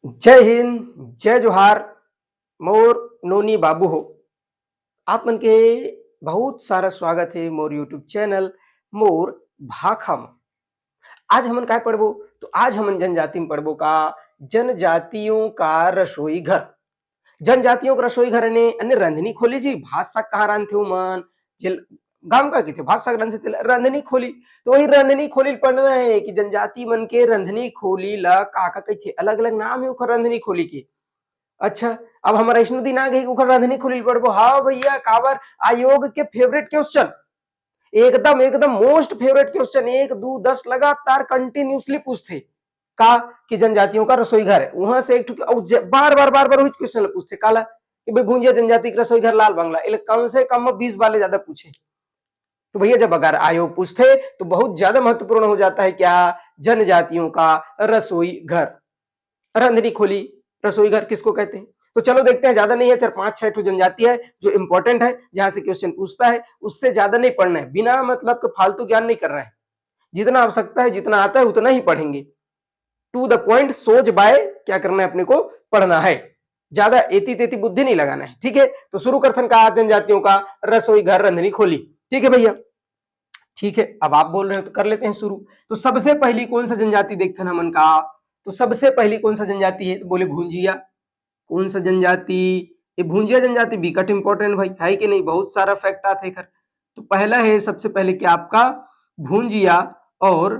जय हिंद, जय जोहार। मोर नोनी बाबू हो। आप मन के बहुत सारा स्वागत है मोर यूट्यूब चैनल मोर भाखा म। आज हमन काय पढ़बो? तो आज हमन जनजाति में पढ़बो का जनजातियों का रसोई घर। जनजातियों का रसोई घर ने अन्य रंधनी खोली जी भात साग कहाँ रांधथे उमन जेल गाँव का कहथे भात साग रांधथे तेला रंधनी खोली। तो वही रंधनी खोली पढ़ना है कि जनजाति मन के रंधनी खोली ला का कहथे, अलग अलग नाम है ओकर रंधनी खोली के। अच्छा, अब हमारा वैष्णो दिन आ गई ओकर रांधनी खोली पढ़बो। हाँ भैया, काबर आयोग के फेवरेट क्वेश्चन, एकदम एकदम मोस्ट फेवरेट क्वेश्चन, 1 2 10 लगातार कंटिन्यूसली पूछते का कि जनजातियों का रसोई घर है वहां से एक बार बार वही क्वेश्चन पूछते काला कि भाई भूंजिया जनजाति का रसोई घर लाल बंगला, कम से कम 20 वाले ज्यादा पूछे। तो भैया जब अगर आयोग पूछते तो बहुत ज्यादा महत्वपूर्ण हो जाता है क्या, जनजातियों का रसोई घर। रंधनी खोली रसोई घर किसको कहते हैं? तो चलो देखते हैं, ज्यादा नहीं है, 4 5 6 ठो जनजाति है जो इंपॉर्टेंट है, जहां से क्वेश्चन पूछता है। उससे ज्यादा नहीं पढ़ना है, बिना मतलब के फालतू ज्ञान नहीं करना है। जितना आवश्यकता है, जितना आता है उतना ही पढ़ेंगे। टू द पॉइंट, सोच बाय क्या करना है, अपने को पढ़ना है। ज्यादा एती तेती बुद्धि नहीं लगाना है, ठीक है। तो शुरू करथन का जनजातियों का रसोई घर रंधनी खोली, ठीक है भैया। ठीक है, अब आप बोल रहे हो तो कर लेते हैं शुरू। तो सबसे पहली कौन सा जनजाति देखते हैं हमन का? तो सबसे पहली कौन सा जनजाति है? तो बोले भूंजिया। कौन सा जनजाति? ये भूंजिया जनजाति बिकट इंपॉर्टेंट भाई, है कि नहीं? बहुत सारा फैक्ट आते कर। तो पहला है सबसे पहले क्या आपका भूंजिया और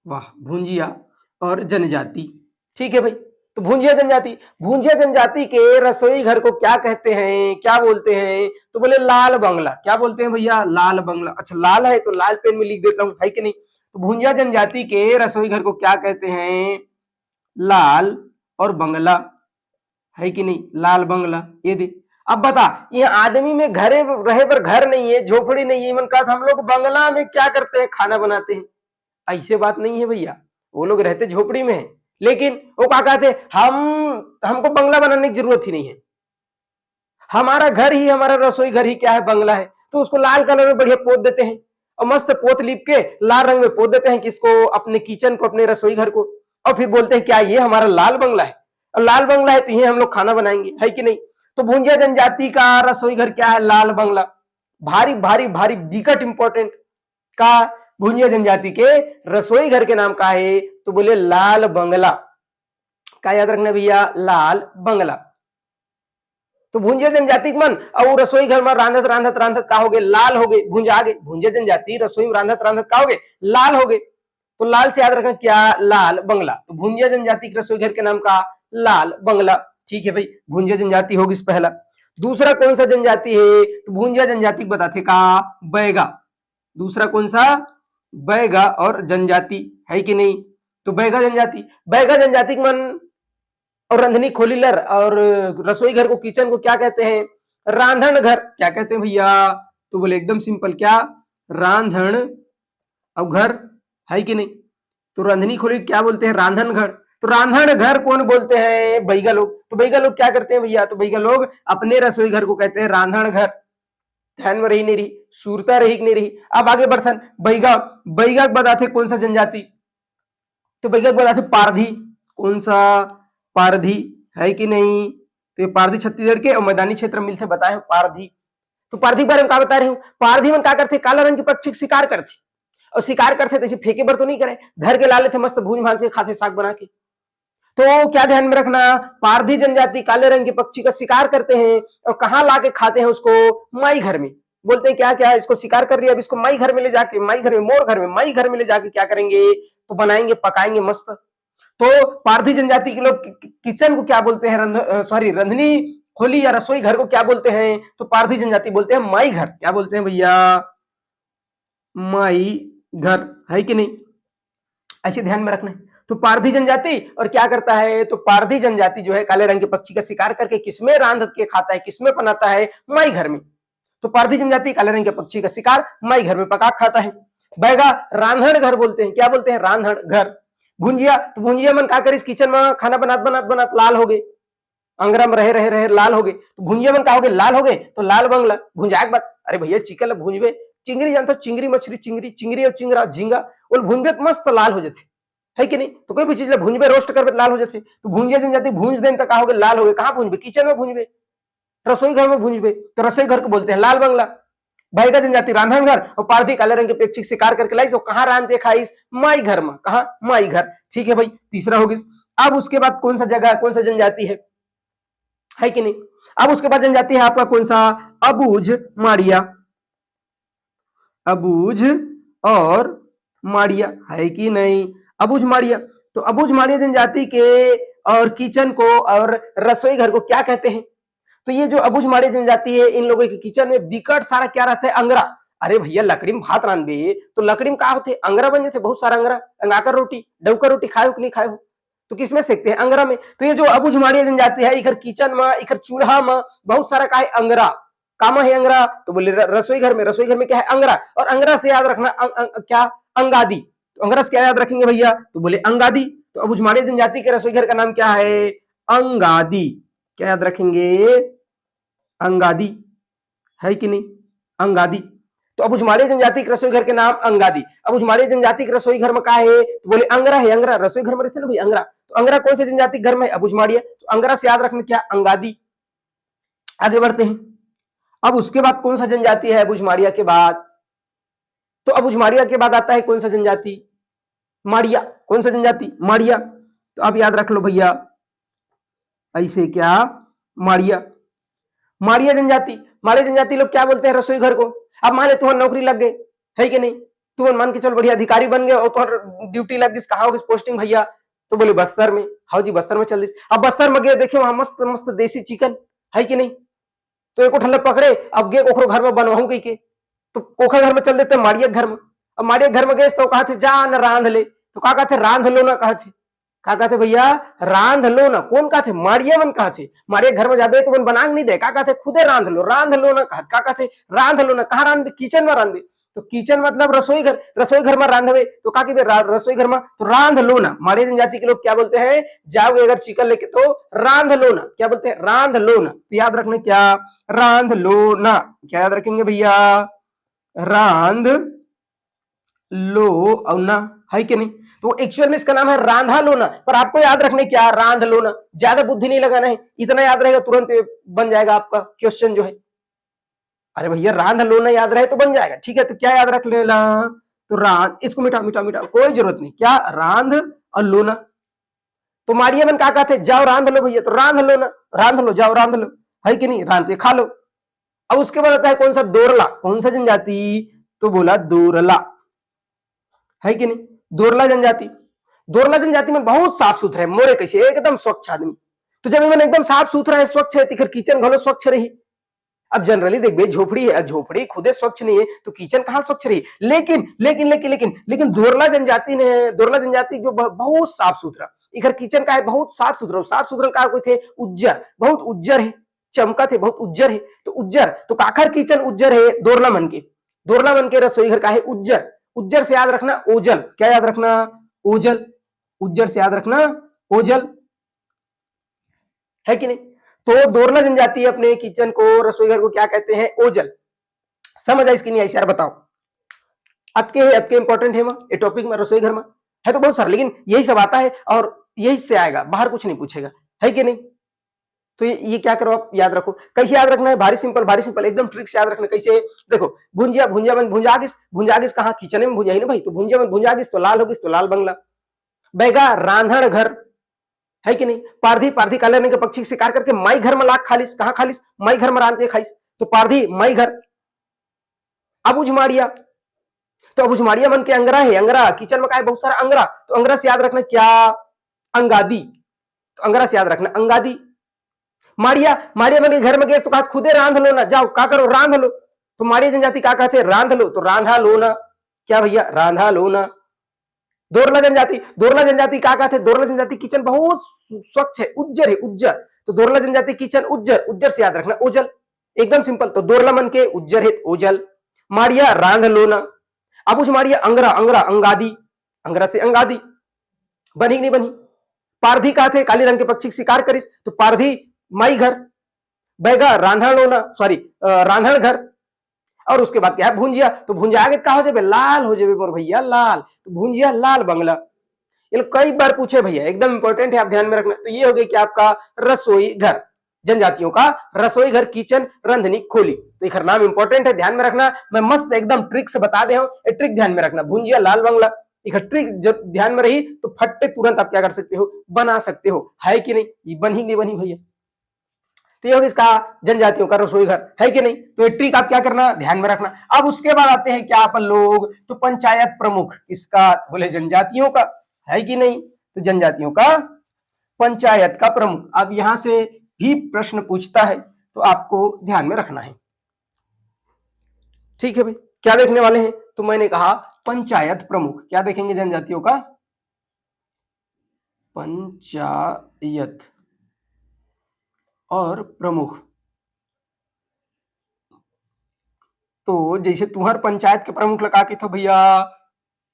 वाह भूंजिया और जनजाति, ठीक है भाई। तो भूंजिया जनजाति के रसोई घर को क्या कहते हैं, क्या बोलते हैं? तो बोले लाल बंगला। क्या बोलते हैं भैया? लाल बंगला। अच्छा लाल है तो लाल पेन में लिख देता हूं, है कि नहीं? तो भूंजिया जनजाति के रसोई घर को क्या कहते हैं? लाल और बंगला, है कि नहीं? लाल बंगला। ये दे। अब बता, ये आदमी में घरे रहे पर घर नहीं है, झोपड़ी नहीं है, मन कहा हम लोग बंगला में क्या करते हैं? खाना बनाते हैं। ऐसे बात नहीं है भैया, वो लोग रहते झोपड़ी में है, लेकिन वो क्या कहते, हमको बंगला बनाने की जरूरत ही नहीं है। हमारा घर ही, हमारा रसोई घर ही क्या है? बंगला है। तो उसको लाल कलर में बढ़िया पोत देते हैं और मस्त पोत लिप के लाल रंग में पोत देते हैं किसको? अपने किचन को, अपने रसोई घर को। और फिर बोलते हैं क्या ये हमारा लाल बंगला है, और लाल बंगला है तो ये हम लोग खाना बनाएंगे, है कि नहीं? तो भूंजिया जनजाति का रसोई घर क्या है? लाल बंगला। भारी भारी भारी बिकट इंपॉर्टेंट का भूंजिया जनजाति के रसोई घर के नाम का है? तो बोले लाल बंगला। क्या याद रखना भैया? लाल बंगला। तो भूंजिया जनजाति मन और रसोई घर में रांधत रांधत रांधत का हो गए? लाल हो गए, भूंजा गए। भूंजिया जनजाति रसोई में रांधत रांधत का हो गए? लाल हो गए। तो लाल से याद रखना क्या? लाल बंगला। तो भूंजिया जनजाति के रसोई घर के नाम का लाल बंगला, ठीक है भाई। भूंजिया जनजाति होगी इस पहला। दूसरा कौन सा जनजाति है? तो भूंजिया जनजाति बताते का बैगा। दूसरा कौन सा? बैगा और जनजाति, है कि नहीं? तो बैगा जनजाति मन और रंधनी खोली लर और रसोई घर को, किचन को क्या कहते हैं? रांधन घर। क्या कहते हैं भैया? तो बोले एकदम सिंपल, क्या? रांधन और घर, है कि नहीं? तो रंधनी खोली क्या बोलते हैं? रांधन घर। तो रांधन घर कौन बोलते हैं? बैगा लोग। तो बैगा लोग क्या करते हैं भैया? तो बैगा लोग अपने रसोई घर को कहते हैं रांधन घर। ध्यान में रही नहीं रही, सूरता रही कि नहीं रही? अब आगे बढ़थन। बैगा, बैगा बताते कौन सा जनजाति? तो बैगा बताते पारधी। कौन सा? पारधी, है कि नहीं? तो ये पारधी छत्तीसगढ़ के और मैदानी क्षेत्र में मिलते, बताए पारधी। तो पारधी के बारे में क्या बता रही हूँ? पारधी में क्या करते? काला रंग के पक्षी का शिकार करते, और शिकार करते तो इसे फेंके बर तो नहीं करे, धर के ला लेते, मस्त भूज भाज के खाते साग बना के। तो क्या ध्यान में रखना, पारधी जनजाति काले रंग के पक्षी का शिकार करते हैं और कहाँ ला के खाते हैं उसको? माई घर में। बोलते हैं क्या क्या इसको शिकार कर लिया, अब इसको माई घर में ले जाके, माई घर में, मोर घर में, माई घर में ले जाके क्या करेंगे? तो बनाएंगे, पकाएंगे मस्त। तो पारधी जनजाति के लोग किचन को क्या बोलते हैं? सॉरी, रंधनी खोली या रसोई घर को क्या बोलते हैं? तो पारधी जनजाति बोलते हैं माई घर। क्या बोलते हैं भैया? माई घर, है कि नहीं? ऐसे ध्यान में रखना है। तो पारधी जनजाति और क्या करता है? तो पारधी जनजाति जो है काले रंग के पक्षी का शिकार करके किसमें रांध के खाता है, किसमें बनाता है? माई घर में। तो पारधी जनजाति काले रंग के पक्षी का शिकार माई घर में पका खाता है। बैगा रांधण घर बोलते हैं। क्या बोलते हैं? रांधण घर। भुंजिया, तो भुंजिया मन का करिस किचन में खाना बनात बनात बनात लाल हो गए, अंगरा में रहे रहे रहे लाल हो गए। तो भुंजिया मन का हो गए? लाल हो गए। तो लाल बंगला। भुंजाक बात, अरे भैया चिकन भुंजबे, चिंगरी जानते हो? चिंगरी मछली, चिंगरी और चिंगरा झींगा वो भुंजबे मस्त लाल हो जाते। है कि नहीं? तो कोई भी चीज भूंजबे रोस्ट करबे लाल हो जाते, तो भूंजिया जनजाति भूंज देन तक हो गए लाल हो गए। कहाँ भूंजबे? किचन में भूंजबे, रसोई घर में भूंजबे, तो रसोई घर को बोलते हैं लाल बंगला। बैगा जनजाति रांधन घर, और पारधी काले रंग के पेक्षिक शिकार करके लाइस, और कहाँ रांधते खाइस? माई घर में। कहा? माई घर। ठीक है भाई, तीसरा हो गया। अब उसके बाद कौन सा जगह, कौन सा जनजाति है कि नहीं? अब उसके बाद जनजाति है आपका कौन सा? अबूझ माड़िया। अबूझ और माड़िया, है कि नहीं? अबूझ माड़िया। तो अबूझ माड़िया जनजाति के और किचन को और रसोई घर को क्या कहते हैं? तो ये जो अबूझ माड़िया जनजाति है, इन लोगों के किचन में बिकट सारा क्या रहता है? अंगरा। अरे भैया लकड़ी में भात रांधबे तो लकड़ी में क्या होते? अंगरा बन जाते, बहुत सारा अंगरा। अंगाकर रोटी, डउका रोटी खाए हो कि नहीं खाए हो? तो किसमें सेकते हैं? अंगरा में। तो ये जो अबूझ माड़िया जनजाति है, इधर किचन में, इधर चूल्हा में बहुत सारा का है अंगरा। कामा है अंगरा? तो बोले रसोई घर में। रसोई घर में क्या है? अंगरा। और अंगरा से याद रखना क्या? अंगादी। तो अंगरा से क्या याद रखेंगे भैया? तो बोले अंगादी। तो अबूझ माड़िया जनजाति के रसोई घर का नाम क्या है? अंगादी। क्या याद रखेंगे? अंगादी, है कि नहीं? अंगादी। तो अबूझ माड़िया जनजाति के रसोई घर के नाम अंगादी। अबूझ माड़िया जनजाति के रसोई घर में क्या है? तो बोले अंगरा है। अंगरा रसोई घर में रहते ना भाई, अंगरा। तो अंगरा कौन से जनजाति घर में? अबूझ माड़िया। तो अंगरा से याद रखना क्या? अंगादी। आगे बढ़ते हैं। अब उसके बाद कौन सा जनजाति है अबूझ माड़िया के बाद? तो अबूझ माड़िया के बाद आता है कौन सा जनजाति? माड़िया। कौन सा जनजाति? माड़िया। तो आप याद रख लो भैया, ऐसे क्या? माड़िया। माड़िया जनजाति। माड़िया जनजाति लोग क्या बोलते हैं रसोई घर को? अब मान ले तुम्हारी नौकरी लग गई, है कि नहीं? तुम मान के चल बढ़िया अधिकारी बन गए और तुम्हारी ड्यूटी लग गई, कहा होगी पोस्टिंग भैया? तो बोले बस्तर में। हाँ जी, बस्तर में चल दी। अब बस्तर में गए, देखे वहां मस्त मस्त देसी चिकन, है कि नहीं? तो एक ठल्ले पकड़े, अब गए ओखरो घर में बनवाऊं कही के, तो कोखा घर में चल देते माड़िया घर में। अब माड़िया घर में गए तो कहा थे जा न रांध ले, तो कहा कहते रांध लो ना, कहा थे का कहते भैया रांध लो ना। कौन कहा थे? माड़िया मन कहा थे। माड़िया घर में जाबे तो मन बना नहीं दे, का कहते खुदे रांध लो, रांध लो ना। का कहते रांध लो ना। कहाँ रांध? किचन में रांधे। तो किचन मतलब रसोई घर, रसोई घर में रांधवे। तो का कि रसोई घर में तो रांध लो ना। माड़िया जनजाति के लोग क्या बोलते हैं? जाओगे अगर चिकन लेके तो रांध लो ना। क्या बोलते हैं? रांध लो ना। तो याद रखना क्या? रांध लो ना। क्या याद रखेंगे भैया? रांध लो और ना, है कि नहीं? तो एक्चुअल में इसका नाम है रांधा लोना, पर आपको याद रखने क्या? रांध लोना। ज्यादा बुद्धि नहीं लगाना है, इतना याद रहेगा तुरंत बन जाएगा आपका क्वेश्चन जो है। अरे भैया रांध लोना याद रहे तो बन जाएगा। ठीक है, तो क्या याद रख लेना? तो रांध, इसको मिटा मिटा मिटा, कोई जरूरत नहीं। क्या? रांध और लोना। तो माड़िया मन क्या कहते? जाओ रांध लो भैया, तो रांध लो ना, रांध लो, जाओ रांध लो, है कि नहीं? रांध के खा लो। अब उसके बाद आता है कौन सा? दोरला। कौन सा जनजाति? तो बोला दोरला, है कि नहीं? दोरला जनजाति। दोरला जनजाति में बहुत साफ सुथरा है, मोरे कैसे एकदम स्वच्छ आदमी। तो जब इन्हें एकदम साफ सुथरा है, स्वच्छ है, तो किचन घलो स्वच्छ रही। अब जनरली देखिए झोपड़ी है, झोपड़ी खुदे स्वच्छ नहीं है तो किचन कहां स्वच्छ रही? लेकिन लेकिन लेकिन लेकिन लेकिन दोरला जनजाति ने, दोरला जनजाति जो बहुत साफ सुथरा, इधर किचन का है बहुत साफ सुथरा। साफ सुथरा का कोई थे? उज्जर, बहुत उज्जर है, चमका थे, बहुत उज्जर है। तो उज्जर, तो काखर किचन उज्जर है दोरला मन के। दोरला मन के रसोई घर का है उज्जर। उज्जर से याद रखना ओझल। क्या याद रखना? ओझल। उज्जर से याद रखना ओझल, है कि नहीं? तो दोरला जनजाति अपने किचन को, रसोई घर को क्या कहते हैं? ओझल। समझ आई इसकी नहीं आई यार? बताओ। अतके इंपॉर्टेंट है ये टॉपिक में, रसोई घर में है तो बहुत सारा, लेकिन यही सब आता है और यही से आएगा, बाहर कुछ नहीं पूछेगा, है कि नहीं? तो ये क्या करो आप याद रखो। कैसे याद रखना है? भारी सिंपल, भारी सिंपल, एकदम ट्रिक से याद रखना। कैसे? देखो, भुंजिया, भुंजिया में भुंजागिस, भुंजागिस कहाँ? किचन में भुंजा ही ना भाई। तो भुंजिया में भुंजागिस तो लाल होगिस, तो लाल बंगला। बैगा रांधण घर, है कि नहीं? पारधी, पारधी काले रंग के पक्षी शिकार करके माई घर में लाख खालिस। कहाँ खालिस? माई घर में रांध के खाइस, तो पारधी माई घर। अबूझ माड़िया, तो अबूझ माड़िया मन के अंगरा है। अंगरा किचन में का है? बहुत सारा अंगरा। तो अंगरा से याद रखना क्या? अंगादी। तो अंगरा से याद रखना अंगादी। माड़िया, माड़िया मन के घर में गए तो कहा खुदे रांध लो ना, जाओ का करो रांध लो। तो माड़िया जनजाति क्या कहते? रांध लो, तो रांधा लो ना। क्या भैया? रांधा लो ना। दोरला जनजाति, दोरला जनजाति क्या कहते? दोरला जनजाति किचन बहुत स्वच्छ है, उज्जर है, उज्जर। तो दोरला जनजाति किचन उज्जर, उज्जर से याद रखना ओझल, एकदम सिंपल। तो दोरला मन के उज्जर है ओझल। माड़िया रांध लो ना। अब उस माड़िया अंगरा, अंगरा अंगादी, अंगरा से अंगादी। बनी नहीं बनी? पारधी का थे काली रंग के पक्षी शिकार करिस, तो पारधी माई घर। बैगा रांधण लोना, सॉरी रांधण घर। और उसके बाद क्या है? भुंजिया। तो भुंजिया आगे का हो जाए? लाल हो जाए मोर भैया, लाल। तो भुंजिया लाल बंगला। ये लोग कई बार पूछे भैया, एकदम इंपॉर्टेंट है, आप ध्यान में रखना। तो ये हो गया कि आपका रसोई घर, जनजातियों का रसोई घर, किचन, रंधनी, खोली। तो एक नाम इंपॉर्टेंट है, ध्यान में रखना। मैं मस्त एकदम ट्रिक से बता दे हूं, ट्रिक ध्यान में रखना। भुंजिया लाल बंगला, एक ट्रिक जब ध्यान में रही तो फट्टे तुरंत आप क्या कर सकते हो, बना सकते हो, है कि नहीं? ये बनी नहीं बनी भैया? तो ये होगा इसका जनजातियों का रसोई घर, है कि नहीं? तो ये ट्रिक आप क्या करना, ध्यान में रखना। अब उसके बाद आते हैं क्या अपन लोग, तो पंचायत प्रमुख किसका, बोले जनजातियों का, है कि नहीं? तो जनजातियों का पंचायत का प्रमुख। अब यहां से भी प्रश्न पूछता है तो आपको ध्यान में रखना है, ठीक है भाई? क्या देखने वाले हैं? तो मैंने कहा पंचायत प्रमुख, क्या देखेंगे? जनजातियों का पंचायत और प्रमुख। तो जैसे तुम्हार पंचायत के प्रमुख लगा के था भैया,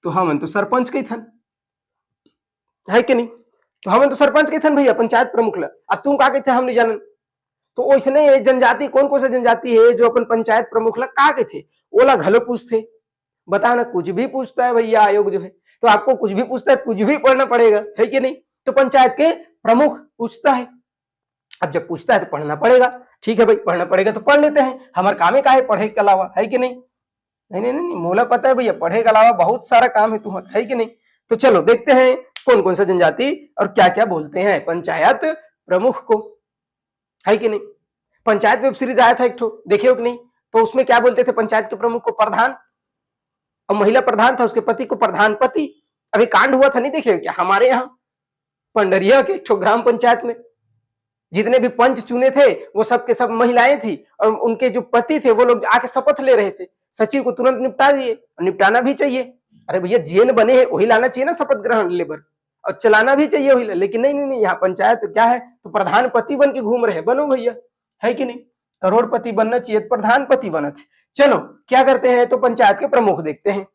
तो हम तो सरपंच के थन, है कि नहीं? तो हम तो सरपंच के थन भैया, पंचायत प्रमुख ला। अब तुम का के थे, हम नहीं जानन। तो वैसने जनजाति कौन कौन सा जनजाति है जो अपन पंचायत प्रमुख ला का के थे, ओला घलो पूछते। बता ना, कुछ भी पूछता है भैया आयोग जो है, तो आपको कुछ भी पूछता है, कुछ भी पढ़ना पड़ेगा, है कि नहीं? तो पंचायत के प्रमुख पूछता है। अब जब पूछता है तो पढ़ना पड़ेगा, ठीक है भाई, पढ़ना पड़ेगा तो पढ़ लेते हैं। हमारे काम है का है, पढ़े के अलावा, है कि नहीं? नहीं नहीं नहीं, मोला पता है भैया, पढ़े के अलावा बहुत सारा काम है तुम्हारा, है कि नहीं? तो चलो देखते हैं कौन कौन सा जनजाति और क्या क्या बोलते हैं पंचायत प्रमुख को, है कि नहीं? पंचायत वेब सीरीज आया था एक ठो, देखे हो कि नहीं? तो उसमें क्या बोलते थे पंचायत के प्रमुख को? प्रधान। और महिला प्रधान था, उसके पति को प्रधान पति। अभी कांड हुआ था, नहीं देखे क्या हमारे यहाँ पंडरिया के एक ग्राम पंचायत में? जितने भी पंच चुने थे वो सब के सब महिलाएं थी, और उनके जो पति थे वो लोग आके शपथ ले रहे थे, सचिव को तुरंत निपटा दिए, और निपटाना भी चाहिए। अरे भैया जेन बने हैं वही लाना चाहिए ना शपथ ग्रहण लेबर, और चलाना भी चाहिए वही, लेकिन नहीं नहीं नहीं, यहाँ पंचायत क्या है, तो प्रधानपति बन के घूम रहे, बनो भैया, है कि नहीं? करोड़पति बनना चाहिए, प्रधानपति बना थे। चलो क्या करते हैं, तो पंचायत के प्रमुख देखते हैं।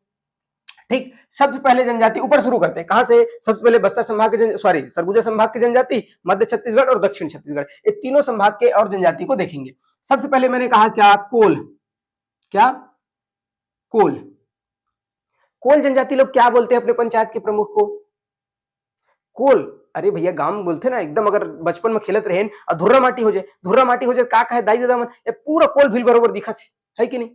ठीक, सबसे पहले जनजाति ऊपर शुरू करते हैं, कहां से? सबसे पहले बस्तर संभाग के सॉरी सरगुजा संभाग की जनजाति, मध्य छत्तीसगढ़ और दक्षिण छत्तीसगढ़, ये तीनों संभाग के और जनजाति को देखेंगे। सबसे पहले मैंने कहा क्या, कोल। क्या? कोल। कोल जनजाति लोग क्या बोलते हैं अपने पंचायत के प्रमुख को? कोल। अरे भैया गांव में बोलते ना एकदम, अगर बचपन में खेलत रहे और धुर्रा माटी हो जाए, धुर्रा माटी हो जाए, का कहे दाई दादा मन, ये पूरा कोल भील बरोबर दिखा थे, है कि नहीं?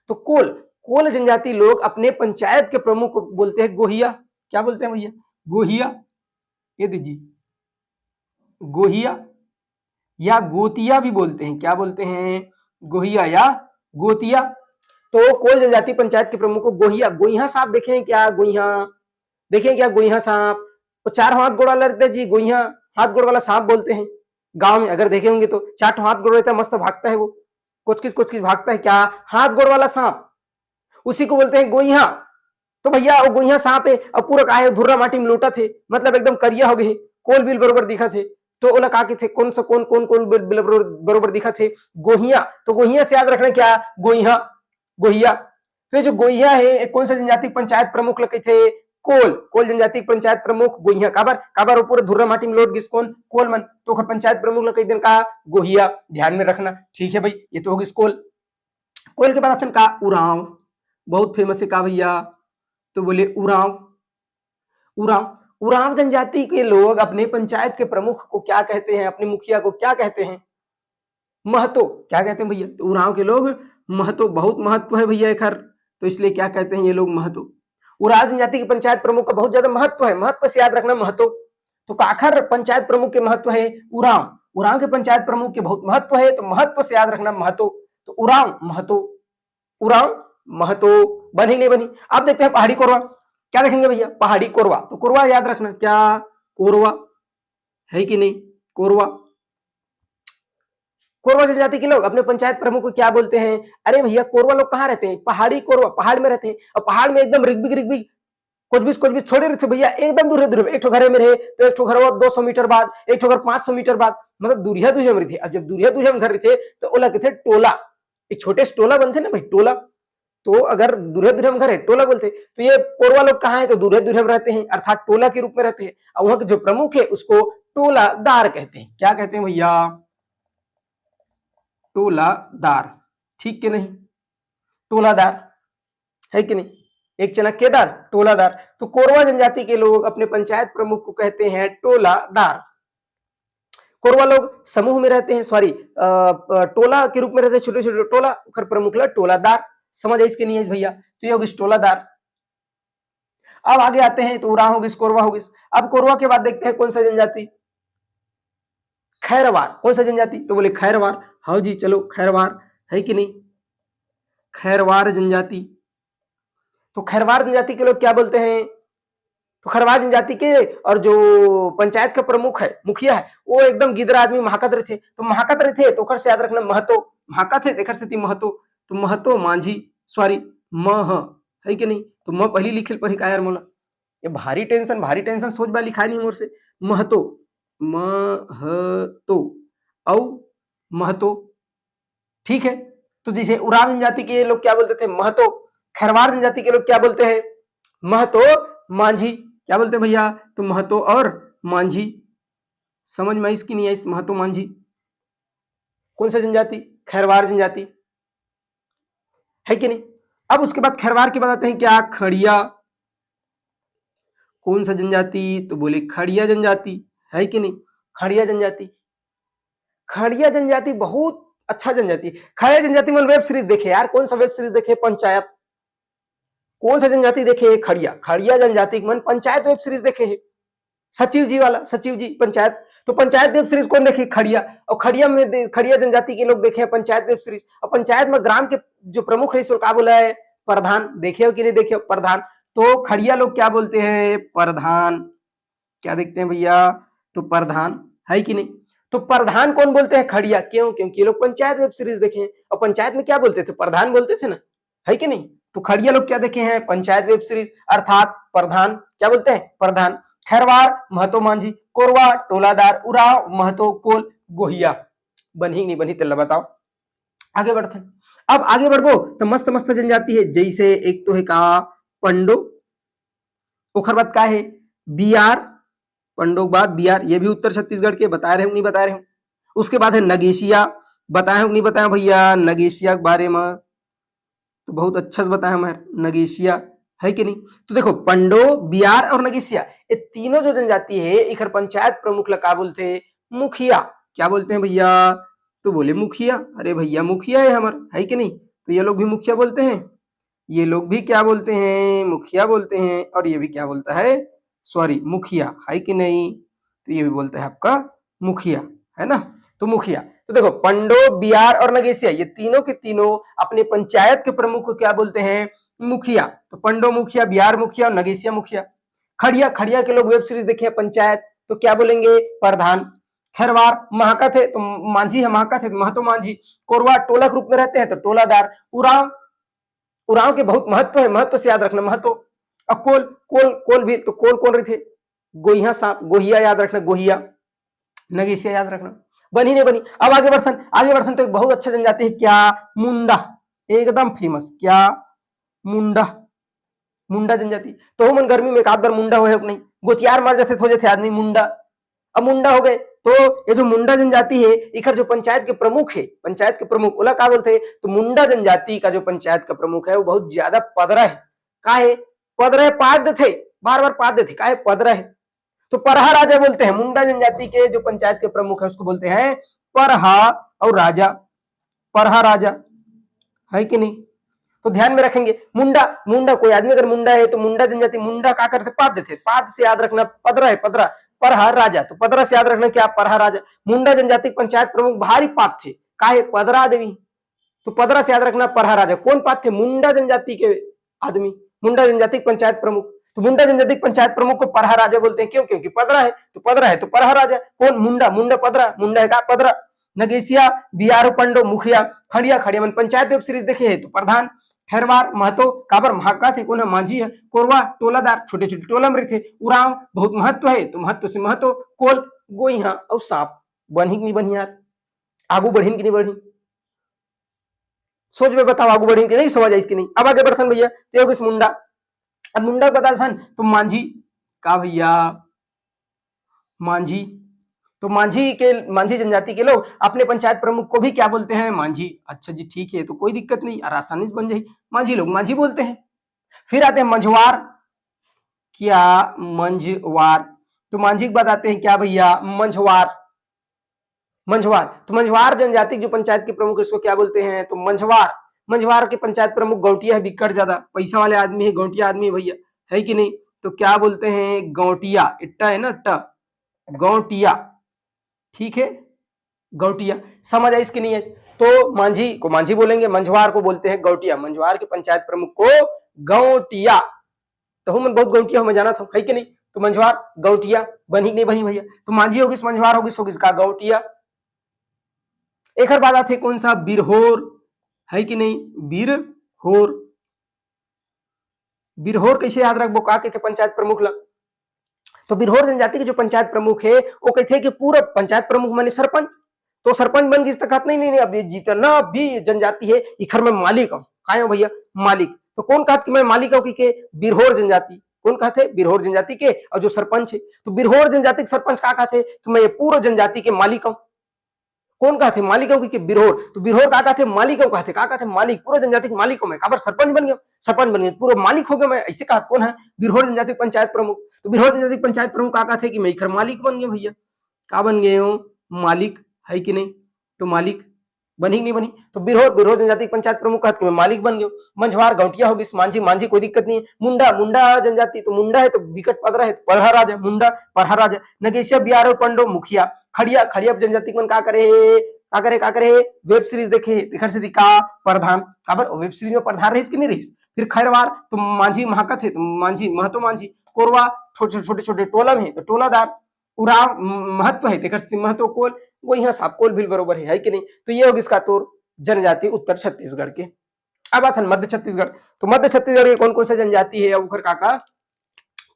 तो कोल, कोल जनजाति लोग अपने पंचायत के प्रमुख को बोलते हैं गोहिया। क्या बोलते हैं भैया? गोहिया। ये दीजिए, गोहिया या गोतिया भी बोलते हैं। क्या बोलते हैं? गोहिया या गोतिया। तो कोल जनजाति पंचायत के प्रमुख को गोहिया, गोइहा सांप देखे हैं क्या? गोइहा देखे हैं क्या? गोइहा सांप, वो चार हाथ गोड़ वाला रहता है जी, गोइहा हाथ गोड़ वाला सांप बोलते हैं। गांव में अगर देखे होंगे तो चार हाथ गोड़ रहता है, मस्त भागता है वो, कुछ किस भागता है, क्या? हाथ गोड़ वाला सांप, उसी को बोलते हैं गोइहा। तो भैया वो गोइहा सांप है, अब पूरा का धुर्रा माटी में लौटा थे, मतलब एकदम करिया हो गए, कोल बिल बरोबर दिखा थे। तो ओला का के थे, कौन सा कौन कौन कौन बिल बरोबर दिखा थे? गोहिया। तो गोहिया से याद रखना क्या? गोइहा, गोहिया। तो ये जो गोहिया है कौन सा जनजाति पंचायत प्रमुख लगे थे? कोल। कोल जनजाति पंचायत प्रमुख गोहिया, काबर काबर वो पूरे धुर्रा माटी में लौट गिस, कौन? कोल मन। तो पंचायत प्रमुख लगे दिन का गोहिया, ध्यान में रखना, ठीक है भाई? ये तो होगी कोल। कोल के बाद आते का उरांव, बहुत फेमस है का भैया? तो बोले उरांव। उरांव, उरांव जनजाति के लोग अपने पंचायत के प्रमुख को क्या कहते हैं? अपने मुखिया को क्या कहते हैं? महतो। क्या कहते हैं भैया? तो उरांव के लोग महतो, बहुत महत्व है भैया खर, तो इसलिए क्या कहते हैं ये लोग? महतो। उरांव जनजाति की पंचायत प्रमुख का बहुत ज्यादा महत्व है, महत्व से याद रखना महतो। तो काखर पंचायत प्रमुख के महत्व है? उरांव। उरांव के पंचायत प्रमुख के बहुत महत्व है, तो महत्व से याद रखना महतो। तो उरांव महतो, उरांव महतो, बनी नहीं बनी? आप देखते हैं पहाड़ी कोरवा, क्या देखेंगे भैया? पहाड़ी कोरवा। तो कोरवा याद रखना, क्या? कोरवा, है कि नहीं? कोरवा। कोरवा जनजाति के लोग अपने पंचायत प्रमुख को क्या बोलते हैं? अरे भैया कोरवा लोग कहाँ रहते हैं? पहाड़ी कोरवा, पहाड़ में रहते हैं, और पहाड़ में एकदम रिगबिग रिगबिग कुछ भी छोड़े रहते भैया, एकदम दूर दूर में। एक घर में रहे तो एक घर 200 मीटर बाद, एक घर 500 मीटर बाद, मतलब दूरिया दूरिया में रहे। अब जब दूरिया दूरिया में घर रहे तो ओला कहते टोला, एक छोटे से टोला बनते ना भाई, टोला। तो अगर दूरिया दूरिया में घर है टोला बोलते। तो ये कोरवा लोग कहाँ है? तो दूरिया दूरिया में रहते हैं, अर्थात टोला के रूप में रहते हैं, और वहां के जो प्रमुख है उसको टोलादार कहते हैं। क्या कहते हैं भैया? टोलादार, ठीक के नहीं? टोलादार, है कि नहीं? एक चनक्केदार, टोलादार। तो कोरवा जनजाति के लोग अपने पंचायत प्रमुख को कहते हैं टोलादार। कोरवा लोग समूह में रहते हैं, सॉरी टोला के रूप में रहते हैं, छोटे छोटे टोला, उखर प्रमुख ला टोलादार। समझ आई इसके नहीं है भैया, तो ये होगी टोलादार। अब आगे आते हैं, तो उरांव होगी, कोरवा होगी। अब कोरवा के बाद देखते हैं कौन सा जनजाति, खैरवार। कौन सा जनजाति, तो बोले खैरवार। हाँ जी, चलो खैरवार है कि नहीं, खैरवार जनजाति। तो खैरवार जनजाति के लोग क्या बोलते हैं, तो खैरवार जनजाति के और जो पंचायत का प्रमुख है, मुखिया है, वो एकदम गिदरा आदमी महाकत रहे थे। तो महाकत रहे थे तो ओकर से याद रखना महतो, महाकत है एकर से थी महतो, तो महतो मांझी, सॉरी मह है कि नहीं। तो म पहली लिखल पर का यार मोला, ये भारी टेंशन सोच बा लिखा नहीं मोर से। महतो, महतो औ महतो, ठीक है। तो जैसे उरांव जनजाति के लोग क्या बोलते थे, महतो। खैरवार जनजाति के लोग क्या बोलते हैं, महतो मांझी। क्या बोलते हैं भैया, तो महतो और मांझी। समझ में इसकी नहीं है, इस महतो मांझी। कौन सा जनजाति, खैरवार जनजाति है कि नहीं। अब उसके बाद खैरवार के बाद आते हैं क्या, खड़िया। कौन सा जनजाति, तो बोले खड़िया जनजाति है कि नहीं। खड़िया जनजाति, खड़िया जनजाति बहुत अच्छा जनजाति। खड़िया जनजाति में वेब सीरीज देखे यार, कौन सा वेब सीरीज देखे, पंचायत। कौन सा जनजाति देखे, खड़िया। खड़िया जनजाति मन पंचायत वेब सीरीज देखे है, सचिव जी वाला, सचिव जी पंचायत। तो पंचायत वेब सीरीज कौन देखी, खड़िया। और खड़िया में खड़िया जनजाति के लोग देखे हैं पंचायत वेब सीरीज। और पंचायत में ग्राम के जो प्रमुख है, इसको क्या बोला है, प्रधान। देखे हो कि नहीं देखे हो, प्रधान। तो खड़िया लोग क्या बोलते हैं, प्रधान। क्या देखते हैं भैया, तो प्रधान है कि नहीं। तो प्रधान कौन बोलते हैं, खड़िया। क्यों, क्योंकि ये लोग पंचायत वेब सीरीज देखे हैं, और पंचायत में क्या बोलते थे, प्रधान बोलते थे ना, है कि नहीं। तो खड़िया लोग क्या देखे हैं, पंचायत वेब सीरीज, अर्थात प्रधान क्या बोलते हैं, प्रधान। खैरवार महतो मांझी, कोरवा टोलादार, उराव महतो कोल गोहिया। बनी नहीं बनी तेला बताओ। आगे बढ़ते हैं। अब आगे बढ़ो तो मस्त मस्त जनजाति है, जैसे एक तो है का पंडो, ओखर बाद का है बिहार, पंडो के बाद बिहार, ये भी उत्तर छत्तीसगढ़ के, बता रहे हूँ नहीं बता रहे हूँ। उसके बाद है नगेशिया, बताए हूँ नहीं बताया भैया, नगेशिया के बारे में तो बहुत अच्छा से बताया हमारे, नगेशिया है कि नहीं। तो देखो पंडो, बिहार और नगेशिया, ये तीनों जो जनजाति है, इखर पंचायत प्रमुख ला का बोलते हैं, मुखिया। क्या बोलते हैं भैया, तो बोले मुखिया। अरे भैया मुखिया है हमारा, है कि नहीं। तो ये लोग भी मुखिया बोलते हैं, ये लोग भी क्या बोलते हैं, मुखिया बोलते हैं। और ये भी क्या बोलता है, सॉरी मुखिया, है कि नहीं। तो ये भी बोलता है आपका मुखिया, है ना। तो मुखिया, तो देखो पंडो, बिहार और नगेशिया, ये तीनों के तीनों अपने पंचायत के प्रमुख को क्या बोलते हैं, मुखिया। तो पंडो मुखिया, बिहार मुखिया और नगेशिया मुखिया। खड़िया, खड़िया के लोग वेब सीरीज देखे हैं पंचायत, तो क्या बोलेंगे, प्रधान। खैरवार महाकत है तो मांझी है, महाकत है तो महतो मांझी। कोरवा टोला के रूप में रहते हैं तो टोलादार। उराव, उराव के बहुत महत्व है, महत्व से याद रखना महत्व। अब कोल, कोल, कोल भी, तो कोल कौन रहे थे, गोहिया सांप, गोहिया याद रखना, गोहिया। नगेशिया याद रखना, बनी नहीं बनी। अब आगे बढ़न तो एक बहुत अच्छा जनजाति है क्या, मुंडा, एकदम फेमस, क्या मुंडा, मुंडा जनजाति। तो मन गर्मी में एक आध बार मुंडा हो नहीं, गोतियार मर जाते हो जाते आदमी, मुंडा। अब मुंडा हो गए, तो ये जो मुंडा जनजाति है, इखर जो पंचायत के प्रमुख है, पंचायत के प्रमुख ओला का बोलते हैं, तो मुंडा जनजाति का जो पंचायत का प्रमुख है वो बहुत ज्यादा पदरा है। का है, पदरा है, पाद थे, बार बार पाद थे, का है, पदरा है। तो परहा राजा बोलते हैं, मुंडा जनजाति के जो पंचायत के प्रमुख है उसको बोलते हैं परहा और राजा, परहा राजा, है कि नहीं। तो ध्यान में रखेंगे, मुंडा, मुंडा कोई आदमी अगर मुंडा है तो मुंडा जनजाति, मुंडा क्या करते, पाद थे, पाद से याद रखना, पदरा है, पदरा। परहा राजा, तो पदरा से याद रखना क्या, परहा राजा। मुंडा जनजाति पंचायत प्रमुख भारी पाद थे, का है, पदरा आदमी, तो पदरा से याद रखना परहा राजा। कौन पाद थे, मुंडा जनजाति के आदमी, मुंडा जनजाति पंचायत प्रमुख। तो मुंडा जनजाति पंचायत प्रमुख को परहा राजा बोलते हैं, क्यों, क्योंकि पदरा है, तो पदरा है तो परहा राजा। कौन, मुंडा, मुंडा पदरा, मुंडा है का पदरा। नगेशिया, बिहार पंडो मुखिया, खड़िया, खड़िया मन पंचायत वेब सीरीज देखे है तो प्रधान। खैरवार महतो, काबर महाका थे, कौन है, मांझी है। कोरवा टोलादार, छोटे छोटे टोला में रखे। उराव बहुत महत्व है तो महत्व से महतो। कोल गोइहा और सांप, बनी की नहीं बनी यार, आगू बढ़ी की नहीं बढ़ी, सोच में बताओ, आगू बढ़ी की नहीं, समझ आई इसकी नहीं। अब आगे बढ़सन भैया, तो मुंडा। अब मुंडा बता सन तो मांझी का भैया, मांझी। तो मांझी जनजाति के लोग अपने पंचायत प्रमुख को भी क्या बोलते हैं, मांझी। अच्छा जी ठीक है, तो कोई दिक्कत नहीं, आसानी से बन जाए, मांझी लोग मांझी बोलते हैं। फिर आते हैं मंझवार। क्या? मंझवार। तो मांझी के बाद आते हैं क्या भैया? मंझवार। मंझवार, तो मंझवार जनजाति जो पंचायत के प्रमुख इसको क्या बोलते हैं? तो मंझवार। मंझवार के पंचायत प्रमुख गौटिया है, बिक्कट ज्यादा पैसा वाले आदमी है, गौटिया आदमी है भैया, है कि नहीं? तो क्या बोलते हैं? गौटिया। इट्टा है ना, ट, गौटिया। ठीक है, गौटिया। समझ आई इसकी नहीं है? तो मांझी को मांझी बोलेंगे, मंझवार को बोलते हैं गौटिया। मंझवार के पंचायत प्रमुख को गौटिया। तो मैं बहुत गौटिया मैं जाना था, है कि नहीं? तो मंझवार गौटिया। बनी नहीं बनी भैया? तो मांझी होगी, मंझवार होगी, का गौटिया। एक बात आती है कौन सा? बिरहोर, है कि नहीं? बिरहोर। बिरहोर कैसे याद रखबो? का कहते पंचायत प्रमुख ला? तो बिरहोर जनजाति के जो पंचायत प्रमुख है वो कहते हैं कि पूरा पंचायत प्रमुख माने सरपंच। तो सरपंच बन गई तक नहीं नहीं, अब जितना भी जनजाति है इखर में मालिक हूं। का भैया? मालिक। तो कौन कहते कि मैं मालिक हूं? कि बिरहोर जनजाति। कौन कहते? बिरहोर जनजाति के। और जो सरपंच है, तो बिरहोर जनजाति के सरपंच का कहते? तो मैं ये पूरा जनजाति के मालिक हूं। कौन कहते? मालिकों की बिरहोर। तो बिरहोर का कहते? मालिकों कहते। का कहते? मालिक। पूरे जनजाति के मालिक हूं मैं। काबर? सरपंच बन गया, सरपंच बन गया, पूरा मालिक हो गया मैं, ऐसे कहा। कौन है? बिरहोर जनजाति पंचायत प्रमुख। तो बिरहोर जनजाति पंचायत प्रमुख का कहते कि मैं इखर मालिक बन गया भैया। का बन गए हो? मालिक, है कि नहीं? तो मालिक बनी नहीं बनी? तो बिरहोर जनजाति पंचायत प्रमुख कहते मैं मालिक बन गया। मंझवार गौटिया होगी, मांझी मांझी कोई दिक्कत नहीं है। मुंडा, मुंडा जनजाति, तो मुंडा है तो विकट पदरा है, पढ़ा राजा, मुंडा पढ़ा राजा। नगेशिया बियारो पंडो मुखिया। खड़िया, खड़िया जनजाति मन का करे? का करे? वेब सीरीज देखे, दिखर से दिखा प्रधान। काबर? वेब सीरीज में प्रधान रहीस कि नहीं रहीस? फिर खैरवार, तो मांझी महाकत है, तो मांझी महतो मांझी। कोरवा, छोटे छोटे टोला में है तो टोलादार। उराव महत्व है, देखर से महत्व कोल, वो यहाँ साहब कोल भी बरोबर है कि नहीं? तो ये होगी इसका तो जनजाति उत्तर छत्तीसगढ़ के। अब आता है मध्य छत्तीसगढ़। तो मध्य छत्तीसगढ़ के कौन कौन सा जनजाति है? उखर काका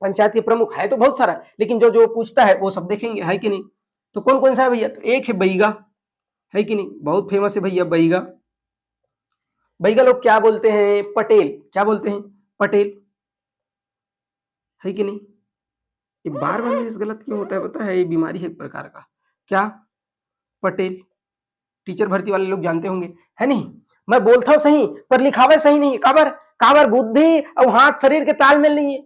पंचायत के प्रमुख है तो बहुत सारा, लेकिन जो जो पूछता है वो सब देखेंगे, है कि नहीं? तो कौन कौन सा है भैया? तो एक है बैगा, है कि नहीं? बहुत फेमस है भैया बैगा। बैगा लोग क्या बोलते हैं? पटेल। क्या बोलते हैं? पटेल, है कि नहीं? ये बार बार मेरे गलत क्यों होता है पता है? ये बीमारी है एक प्रकार का। क्या? पटेल। टीचर भर्ती वाले लोग जानते होंगे, है नहीं? मैं बोलता हूं सही पर लिखावे सही नहीं। काबर? काबर? बुद्धि और हाथ शरीर के तालमेल नहीं है।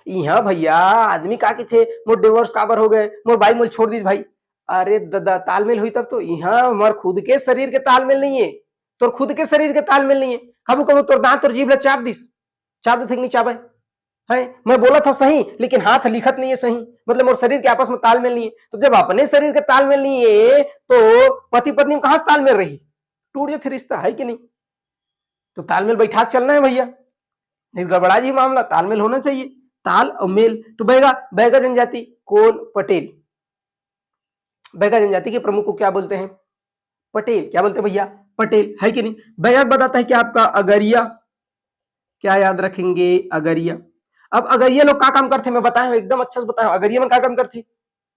यहाँ भैया आदमी का थे मोर डिवोर्स काबर हो गए, मोर भाई मोल छोड़ दीज भाई। अरे दादा तालमेल हुई तब तो। यहाँ हमार खुद के शरीर के तालमेल नहीं है, तोर खुद के शरीर के तालमेल नहीं है। कबू कबू तोर दांत और जीभ ला चाप दिस, चाप दे नहीं चाबे है। मैं बोला था सही लेकिन हाथ लिखत नहीं है सही, मतलब मोर शरीर के आपस में तालमेल नहीं है। तो जब अपने शरीर के तालमेल नहीं है तो पति पत्नी में कहां से तालमेल रही? टूट जाती रिश्ता, है कि नहीं? तो तालमेल बैठा चलना है भैया, नहीं गड़बड़ा जी मामला, तालमेल होना चाहिए, ताल और मेल। तो बैगा, बैगा जनजाति कौन? पटेल। बैगा जनजाति के प्रमुख को क्या बोलते हैं? पटेल। क्या बोलते हैं भैया? पटेल, है कि नहीं? बैगा बताता है कि आपका अगरिया। क्या याद रखेंगे? अगरिया। अब अगरिया लोग का काम करते? मैं बताया एकदम अच्छा से बताया। अगरिया में का काम करते?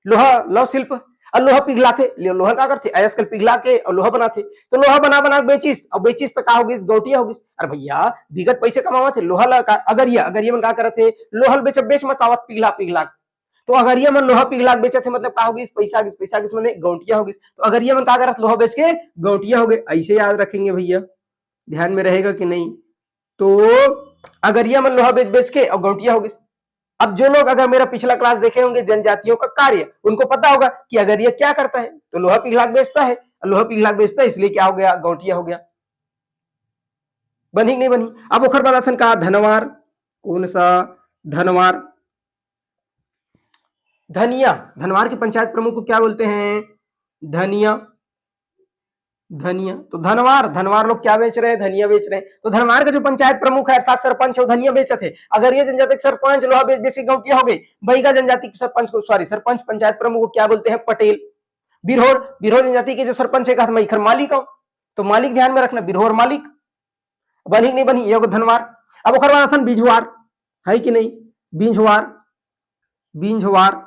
लोहा, लौह शिल्प और लोहा पिघलाते। लोहा का करते? आजकल पिघला के और लोहा बनाते। तो लोहा बना बना बेचिस और बेचिस तो का होगी? गौटिया होगी। अरे भैया विगत पैसे कमावत थे लोहा ला। अगरिया, अगरिया में का करते? लोहल बेच बेच मत आवत पिघला पिघला। तो अगरिया में लोहा पिघला बेचे थे, मतलब का होगी? पैसा गिस, पैसा गिस मैंने गौटिया होगी। तो अगरिया में का करत? लोहा बेच के गौटिया हो गए। ऐसे याद रखेंगे भैया, ध्यान में रहेगा कि नहीं? तो अगरिया में लोहा बेच बेच के और गौटिया होगी। अब जो लोग अगर मेरा पिछला क्लास देखे होंगे जनजातियों का कार्य, उनको पता होगा कि अगरिया क्या करता है। तो लोहा पिघला बेचता है, लोहा पिघला बेचता है, इसलिए क्या हो गया? गौटिया हो गया। बनी नहीं बनी? अब ओखर बनाथन का धनवार। कौन सा? धनवार। धनिया। धनवार के पंचायत प्रमुख को क्या बोलते हैं? धनिया। धनिया। तो धनवार, धनवार लोग क्या बेच रहे हैं? धनिया बेच रहे हैं। तो धनवार का जो पंचायत प्रमुख है अर्थात सरपंच है वो धनिया बेचते थे। अगर ये जनजाति के सरपंच लोहा बेच बेच के गौटिया हो गई। बैगा जनजाति के सरपंच को, सॉरी सरपंच पंचायत प्रमुख को क्या बोलते हैं? पटेल। बिरहोर, बिरहोर जनजाति के जो सरपंच है मैं इखर मालिक हूं। तो मालिक ध्यान में रखना, बिरहोर मालिक। बनी नहीं बनी? ये धनवार। अब ओखर बाद बिंझवार, है कि नहीं? बिंझवार, बिंझवार।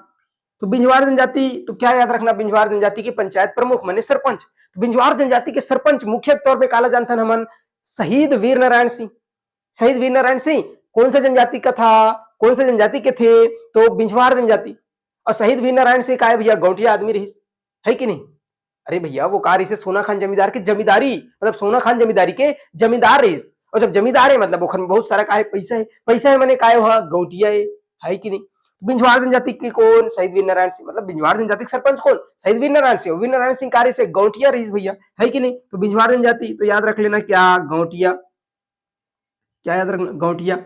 तो बिंझवार जनजाति, तो क्या याद रखना? बिंझवार जनजाति के पंचायत प्रमुख माने सरपंच। तो बिंझवार जनजाति के सरपंच मुख्य तौर पे काला जानता हमन शहीद वीर नारायण सिंह। शहीद वीर नारायण सिंह कौन से जनजाति का था? कौन से जनजाति के थे? तो बिंझवार जनजाति। और शहीद वीर नारायण सिंह का है भैया? गौटिया आदमी रही, है कि नहीं? अरे भैया वो कार इसे सोना खान जमींदार की जमींदारी, मतलब सोना खान जमींदारी के जमींदार रही। और जब जमींदार है मतलब ओखर में बहुत सारा का है पैसा है मैंने काय हुआ गौटिया है कि नहीं। बिंजवार जनजाति के कौन शहीद वीर नारायण सिंह, मतलब बिंजवार जनजाति के सरपंच कौन शहीद वीर नारायण सिंह, वीर नारायण सिंह कार्य से गौटिया रईस भैया है कि नहीं। तो बिंजवार जनजाति तो याद रख लेना क्या गौटिया, क्या याद रखना गौटिया।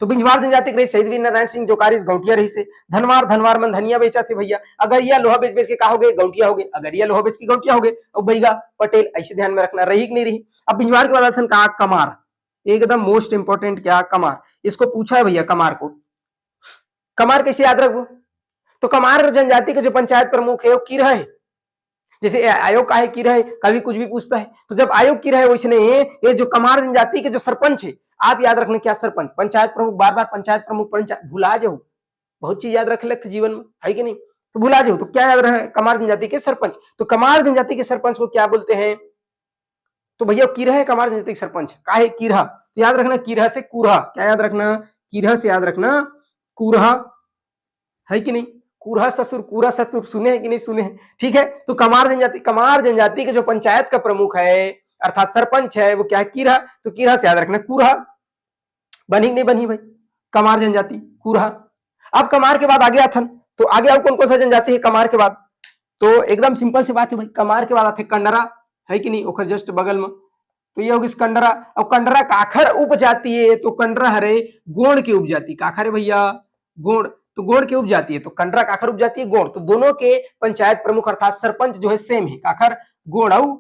तो बिंजवार जनजाति के शहीद वीर नारायण सिंह जो कार्य गौटिया रही से। धनवार मन धनिया बेचा थे भैया, अगर यह लोहा बेच बेच के कहा हो गए गौटिया हो गए, अगर यह लोहा बेच के गौटिया हो गए। और बैगा पटेल ऐसे ध्यान में रखना रही कि नहीं रही। अब बिंजवार के बाद कहा कमार, एकदम मोस्ट इंपोर्टेंट क्या कमार, इसको पूछा है भैया कमार को। कमार कैसे याद रखो, तो कमार जनजाति के जो पंचायत प्रमुख है वो किरा है। जैसे आयोग का है किरा है, कभी कुछ भी पूछता है तो जब आयोग किरा है वैसे ये जो कमार जनजाति के जो सरपंच है आप याद रखना क्या सरपंच, पंचायत प्रमुख, बार बार पंचायत प्रमुख भुला जाओ, बहुत चीज याद रख लेते जीवन में है कि नहीं, तो भुला जाओ। तो क्या याद रहे कमार जनजाति के सरपंच, तो कमार जनजाति के सरपंच को क्या बोलते हैं, तो भैया किरा है कमार जनजाति के सरपंच का है किरा, तो याद रखना किरा से कुरहा, क्या याद रखना किरा से याद रखना कुरहा है कि नहीं। कुरहा ससुर सुने हैं कि नहीं सुने हैं, ठीक है। तो कमार जनजाति के जो पंचायत का प्रमुख है अर्थात सरपंच है वो क्या है किरा, तो किरा से याद रखना कुरहा। बनी नहीं बनी भाई कमार जनजाति कुरहा। अब कमार के बाद आगे अथन, तो आगे अब कौन कौन सा जनजाति है कमार के बाद, तो एकदम सिंपल सी बात है भाई, कमार के बाद आते कंडरा है कि नहीं, ओखर जस्ट बगल में, तो ये होगी कंडरा। अब कंडरा काखर उपजाति है, तो कंडरा हरे गोड़ की उपजाति, काखर है भैया गोड़, तो गोड़ की उपजाति है, तो कंडरा काखर उपजाति है गोड़, तो दोनों के पंचायत प्रमुख अर्थात सरपंच जो है सेम है, काखर गोड़ और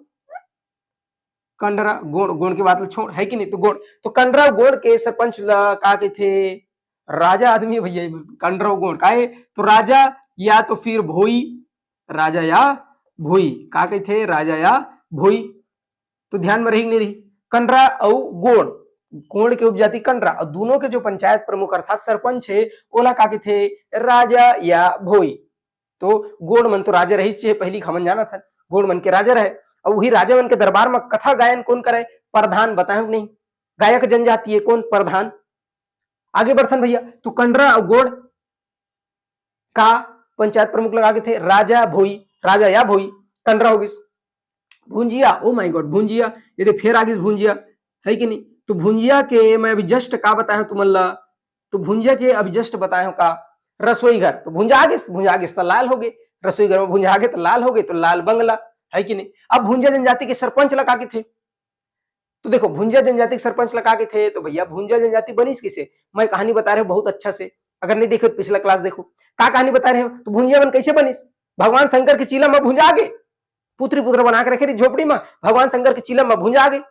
कंडरा गोड़ की बात छोड़ है कि नहीं, तो गोड़, तो कंडरा गोड़ के सरपंच का के थे राजा आदमी भैया, कंडरा गोड़ का है तो राजा या तो फिर भोई, राजा या भोई का के थे राजा या भोई, तो ध्यान में रही नहीं रही कंडरा और गोड़ के उपजाति कंडरा, और दोनों के जो पंचायत प्रमुख अर्थात सरपंच है ओला का के थे राजा या भोई। तो गोड़ मन तो राजा रही चाहिए पहली खमन जाना था, गोड़ मन के राजा रहे, और वही राजा मन के दरबार में कथा गायन कौन करे, प्रधान बताए नहीं, गायक जनजाति है कौन प्रधान। आगे बढ़थन भैया, तो कंडरा और गोड़ का पंचायत प्रमुख लगा के थे राजा भोई, राजा या भोई, कंडरा होगी। Bhunjia, oh my God Bhunjia, ये फिर आगे भुंजिया है कि नहीं, तो भुंजिया के मैं अभी जस्ट का बताया हूं तुमल्ला, तो भुंजिया के अभी जस्ट बताया हूं का रसोई घर, तो भुंजा आगे तो लाल हो गए, रसोई घर में भुंजा आगे तो लाल हो गए, तो लाल बंगला है कि नहीं। अब भुंजिया जनजाति के सरपंच लगा के थे, तो देखो भुंजिया जनजाति के सरपंच लगा के थे, तो भैया भुंजिया जनजाति बनी किसे, मैं कहानी बता रहा हूँ बहुत अच्छा से, अगर नहीं देखो तो पिछला क्लास देखो क्या कहानी बता रहे हो। तो भुंजिया बन कैसे बनी, भगवान शंकर के चीला में भुंजा गए, पुत्री पुत्र बना के रखे झोपड़ी में, भगवान शंकर के चीला में भुंजा गए,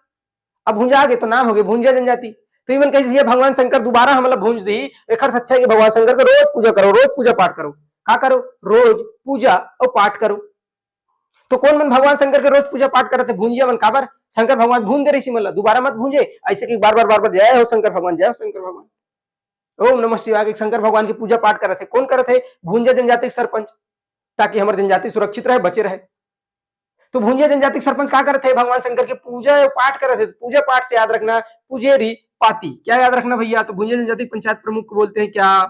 अब भुंजा गए तो नाम हो गए भुंजिया जनजाति। तो इवन कही भैया भगवान शंकर दोबारा हमला भूंज दी, एक अच्छा है कि भगवान शंकर को रोज पूजा करो, रोज पूजा पाठ करो, क्या करो रोज पूजा और पाठ करो। तो कौन मन भगवान शंकर के रोज पूजा पाठ करते भुंजिया मन, काबर शंकर भगवान भून दे रही मतलब दोबारा मत भूंजे, ऐसे कि बार बार जय हो शंकर भगवान, जय हो शंकर भगवान, ओम नमः शिवाय, शंकर भगवान की पूजा पाठ करते कौन करते भुंजिया जनजाति सरपंच, ताकि हमारी जनजाति सुरक्षित रहे बचे रहे। तो भुंजिया जनजाति सरपंच क्या करते भगवान शंकर की पूजा पाठ कर रहे थे, पूजा पाठ से याद रखना पुजेरी पाती, क्या याद रखना भैया, तो भुंजिया जनजाति पंचायत प्रमुख को बोलते हैं क्या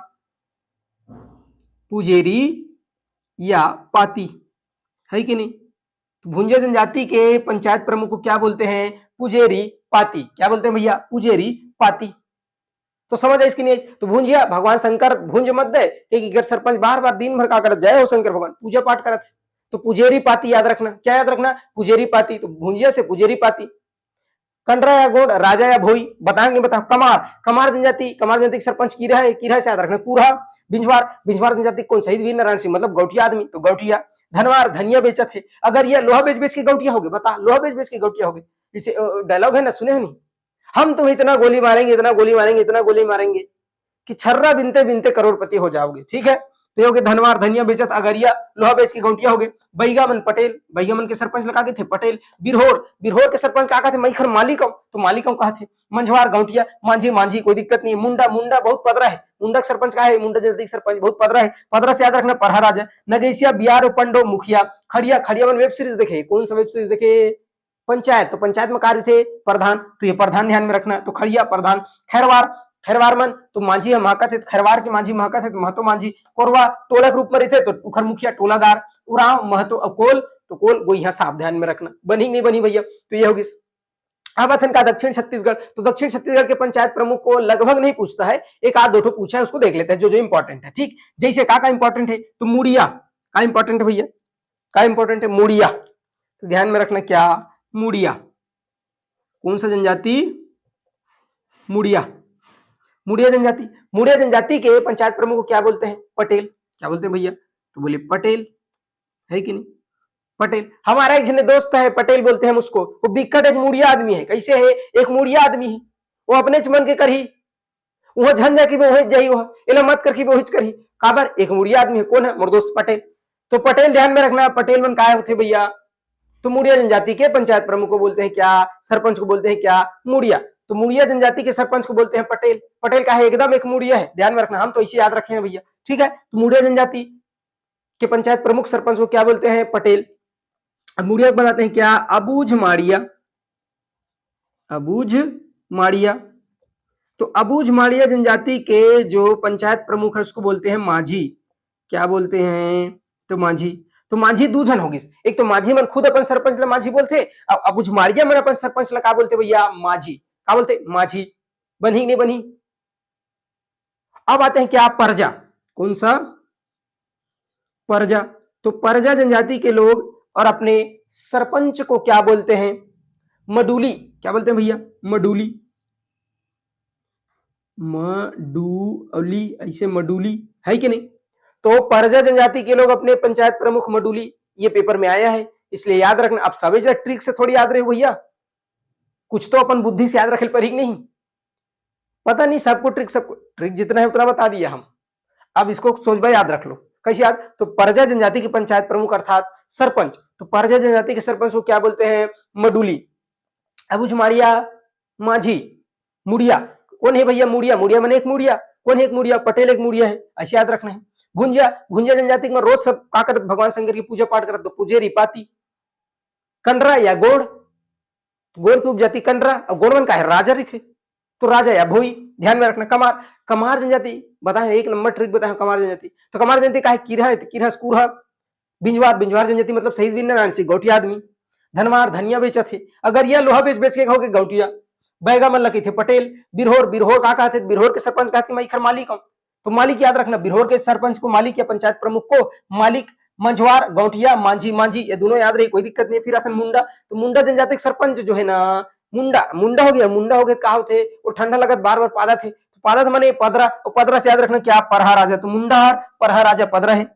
पुजेरी या पाती है कि नहीं। तो भुंजिया जनजाति के पंचायत प्रमुख को क्या बोलते हैं पुजेरी पाती, क्या बोलते हैं भैया पुजेरी पाती। तो समझ है इसकी नहीं, तो भुंजिया भगवान शंकर भुंज मत दे, क्योंकि अगर सरपंच बार बार दिन भर का कर जय हो शंकर भगवान पूजा पाठ करते, तो पुजेरी पाती याद रखना, क्या याद रखना पुजेरी पाती, तो भुंजिया से पुजेरी पाती। कंडरा या गोड़, राजा या भोई, बताएंगे बताओ। कमार जनजाति सरपंच कीरा है, कीरा से याद रखना कुरहा। बिंजवार जनजाति कौन शहीद वीर नारायण सिंह मतलब गौटिया आदमी, तो गौटिया। धनवार धनिया बेचा थे, अगर ये लोहा बेच बेच के गौटिया हो गए, बता लोहा बेच बेच के गौटिया हो गए, इसे डायलॉग है ना सुने हो नहीं, हम तुम्हें इतना गोली मारेंगे इतना गोली मारेंगे इतना गोली मारेंगे कि छर्रा बिनते बिनते करोड़पति हो जाओगे, ठीक है। तो ये हो गए धनवार धनिया बेचत, अगरिया लोहा बेच के गौटिया हो गए। बैगामन पटेल, बैगामन के सरपंच लगा के थे पटेल। बिरहोर के सरपंच का थे मैखर मालिकम, तो मालिकम कहा थे। मंझवार गौटिया, मांझी कोई दिक्कत नहीं। मुंडा बहुत पदरा है, मुंडा सरपंच का है, मुंडा जनजाति सरपंच बहुत पदरा है, पदरा से याद रखना परहा राजा। नगेसिया बियार पंडो मुखिया। खड़िया मन वेब सीरीज देखे, कौन सा वेब सीरीज देखे पंचायत, तो पंचायत में कार्य थे प्रधान, तो ये प्रधान ध्यान में रखना, तो खड़िया प्रधान। खैरवार मन तो मांझी महका थे, खैरवार के मांझी महका थे, तो महतो मांझी। कोरवा टोला के रूप में रहते, तो उखर मुखिया टोलादार। उराव महतो कोल, तो कोल वो यहाँ साफ ध्यान में रखना, बनी नहीं बनी भैया, तो ये होगी अब अथन का दक्षिण छत्तीसगढ़, तो दक्षिण छत्तीसगढ़ के पंचायत प्रमुख को लगभग नहीं पूछता है, एक आध दो ठो पूछा है, उसको देख लेते हैं जो जो इंपॉर्टेंट है। ठीक, जैसे का इंपॉर्टेंट है, तो मुड़िया का इंपॉर्टेंट है भैया, का इंपॉर्टेंट है मुड़िया, तो ध्यान में रखना क्या, मुड़िया, कौन सा जनजाति, मुड़िया, मुड़िया जनजाति। मुड़िया जनजाति के पंचायत प्रमुख को क्या बोलते हैं, पटेल। क्या बोलते हैं भैया, तो बोले पटेल, है कि नहीं, पटेल। हमारा एक जन दोस्त है, पटेल बोलते हैं हम उसको, वो बिकट एक मुड़िया आदमी है। कैसे है, एक मुड़िया आदमी है, वो अपने मन के करही, वह झंझा की वो जाई, वह एला मत करही वो करही, काबर, एक मुड़िया आदमी है। कौन है, मोर दोस्त पटेल। तो पटेल ध्यान में रखना, पटेल मन काय होते भैया, तो मुड़िया जनजाति के पंचायत प्रमुख को बोलते हैं क्या, सरपंच को बोलते हैं क्या, मुड़िया। तो मुड़िया जनजाति के सरपंच को बोलते हैं पटेल। पटेल का है एकदम एक मुड़िया है, ध्यान में रखना, हम तो इसे याद रखे हैं भैया। ठीक है, तो मुड़िया जनजाति के पंचायत प्रमुख सरपंच को क्या बोलते हैं, पटेल। अब मुड़िया को बताते हैं क्या, अबूझ माड़िया, अबूझ माड़िया। तो अबूझ माड़िया जनजाति के जो पंचायत प्रमुख है उसको बोलते हैं माझी। क्या बोलते हैं, तो माझी। तो माझी दो जन होगी, एक तो माझी मन खुद अपन सरपंच ला माझी बोलते, अब अबूझ माड़िया मन अपन सरपंच ला का बोलते भैया, माझी। का बोलते, माझी। बनी नहीं बनी। अब आते हैं क्या, परजा। कौन सा, परजा। तो परजा जनजाति के लोग और अपने सरपंच को क्या बोलते हैं, मडूली। क्या बोलते हैं भैया, मडूली, मडूली, ऐसे मडूली, है कि नहीं। तो परजा जनजाति के लोग अपने पंचायत प्रमुख मडूली, ये पेपर में आया है, इसलिए याद रखना। अब सभी जगह ट्रिक से थोड़ी याद रहे भैया, कुछ तो अपन बुद्धि से याद रखे पर ही नहीं, पता नहीं सबको ट्रिक जितना है उतना बता दिया हम। अब इसको सोच भाई याद रख लो, कैसे याद, तो परजा जनजाति की पंचायत प्रमुख अर्थात सरपंच, तो परजा जनजाति के सरपंच को क्या बोलते हैं, मडूली। अबूझ माड़िया, माझी, मुड़िया। कौन है भैया, मुड़िया, मुड़िया मैंने एक मुड़िया। कौन है एक मुड़िया, पटेल एक मुड़िया है, ऐसे याद रखना है। भुंजिया, भुंजिया जनजाति में रोज सब का करत, भगवान शंकर की पूजा पाठ करत, तो पुजेरी पाती। कंडरा या गोड़, गोड़ की उपजाति कंडरा, और गोड़ मन का है, राजा रिथे, तो राजा या भोई, ध्यान में रखना। कमार, कमार जनजाति बताए, एक नंबर ट्रिक बताए कमार जनजाति। तो कमार जनजाति का है, कीरा है, कीरा स्कूरा। बिंजवार, बिंजवार जनजाति मतलब शहीद वीर नारायण सिंह, गौटिया आदमी। धनवार, धनिया बेचत थे, अगर यह लोहा बेच बेच के खाओगे गौटिया। बैगा मन लगे थे पटेल। बिरहोर, बिरहोर का कहते, बिरहोर के सरपंच कहते मैं खर मालिक हूं, तो मालिक याद रखना, बिरहोर के सरपंच को मालिक या पंचायत प्रमुख को मालिक। मंझवार, गौटिया, मांझी, मांझी, ये दोनों याद रही, कोई दिक्कत नहीं। फिर अपन मुंडा, तो मुंडा जनजाति सरपंच जो है ना, मुंडा, मुंडा हो गया, मुंडा हो गया, कहा थे वो ठंडा लगत बार बार पादा थे, तो पादा माने पदरा, और पदरा से याद रखना क्या, परहा राजा, तो मुंडा परहा राजा पदरा है।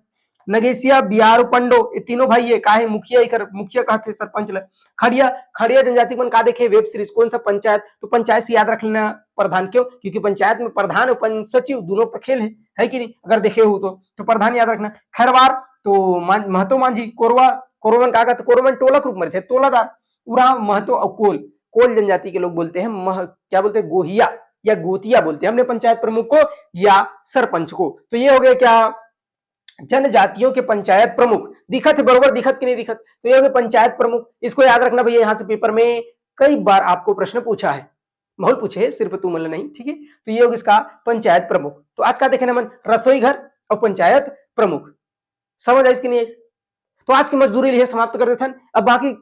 नगेसिया, बिहार, पंडो, ये तीनों भाई है, का है मुखिया, मुखिया कहते सरपंच ल। खड़िया, खड़िया जनजाति मन का देखे वेब सीरीज, कौन सा, पंचायत, तो पंचायत से याद रख लेना प्रधान, क्यों, क्योंकि पंचायत में प्रधान और पंच सचिव दोनों का खेल है कि नहीं, अगर देखे हो तो प्रधान याद रखना। खैरवार, तो महतो मांझी। कोरवा, कोरवन का, तो कोरवन टोलक रूप में थे, तोलादार। उरा, महतो और कोल, कोल जनजाति के लोग बोलते हैं क्या बोलते हैं, गोहिया या गोतिया बोलते हैं अपने पंचायत प्रमुख को या सरपंच को। तो ये हो गया क्या, जनजातियों के पंचायत प्रमुख। दिखत है बरोबर, दिखत कि नहीं दिखत, तो ये हो गया पंचायत प्रमुख। इसको याद रखना भैया, यहाँ से पेपर में कई बार आपको प्रश्न पूछा है, माहौल पूछे, सिर्फ तू मतलब नहीं, ठीक है। तो ये होगा इसका पंचायत प्रमुख। तो आज का देखे मन, रसोई घर और पंचायत प्रमुख, समझ आई कि नहीं। तो आज की मजदूरी लिए समाप्त कर देते हैं, अब बाकी